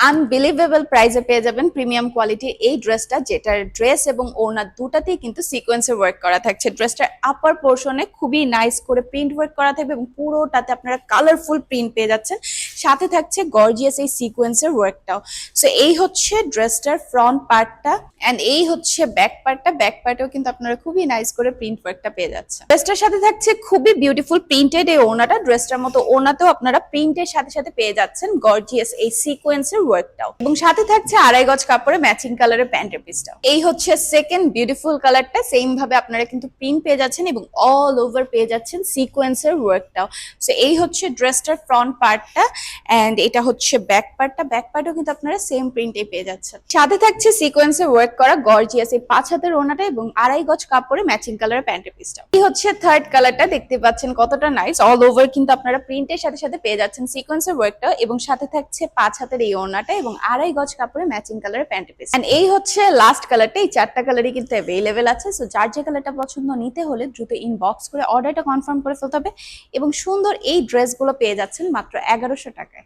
Unbelievable প্রাইসে পেয়ে যাবেন প্রিমিয়াম কোয়ালিটির এই ড্রেসটা, যেটার ড্রেস এবং ওড়না দুটাতেই কিন্তু সিকোয়েন্সের ওয়ার্ক করা থাকছে। ড্রেসটার আপার পোর্শনে খুবই নাইস করে প্রিন্ট ওয়ার্ক করা থাকবে এবং পুরোটাতে আপনারা কালারফুল প্রিন্ট পেয়ে যাচ্ছেন, সাথে থাকছে গর্জিয়াস এই সিকোয়েন্সের ওয়ার্কটাও। সো এই হচ্ছে ড্রেসটার ফ্রন্ট পার্টটা, এন্ড এই হচ্ছে ব্যাক পার্টটা। ব্যাক পার্টেও কিন্তু আপনারা খুবই নাইস করে প্রিন্ট ওয়ার্কটা পেয়ে যাচ্ছেন। ড্রেসটার সাথে থাকছে খুবই বিউটিফুল প্রিন্টেড এই ওড়নাটা। ড্রেসটার মতো ওড়নাতেও আপনারা প্রিন্টের সাথে সাথে পেয়ে যাচ্ছেন গর্জিয়াস এই সিকোয়েন্সের ওয়ার্কটাও, এবং সাথে থাকছে 2.5 গজ কাপড়ে ম্যাচিং কালারের প্যান্টের পিসটাও। এই হচ্ছে সেকেন্ড বিউটিফুল কালারটা। সেম ভাবে আপনারা কিন্তু প্রিন্ট পেয়ে যাচ্ছেন এবং অল ওভার পেয়ে যাচ্ছেন সিকোয়েন্সের ওয়ার্কটাও। সো এই হচ্ছে ড্রেসটার ফ্রন্ট পার্টটা, এন্ড এটা হচ্ছে ব্যাক পার্টটা। ব্যাক পার্টও কিন্তু আপনারা সেম প্রিন্টে পেয়ে যাচ্ছেন, সাথে থাকছে সিকোয়েন্সের ওয়ার্ক করা গর্জিয়াস এই 5 হাতের ওড়নাটা এবং 2.5 গজ কাপড়ে ম্যাচিং কালারের প্যান্টের পিসটা। এই হচ্ছে থার্ড কালারটা, দেখতে পাচ্ছেন কতটা নাইস। অল ওভার কিন্তু আপনারা প্রিন্টের সাথে সাথে পেয়ে যাচ্ছেন সিকোয়েন্সের ওয়ার্কটা, এবং সাথে থাকছে 5 হাতের এই ওড়নাটা এবং 2.5 গজ কাপড়ে ম্যাচিং কালারের প্যান্টের পিস। এন্ড এই হচ্ছে লাস্ট কালারটা। এই 4টা কালারই কিন্তু অ্যাভেলেবেল আছে। সো যার যে কালারটা পছন্দ নিতে হলে দ্রুত ইনবক্স করে অর্ডারটা কনফার্ম করে ফেলতে হবে, এবং সুন্দর এই ড্রেসগুলো পেয়ে যাচ্ছেন মাত্র 1100 টাকায়।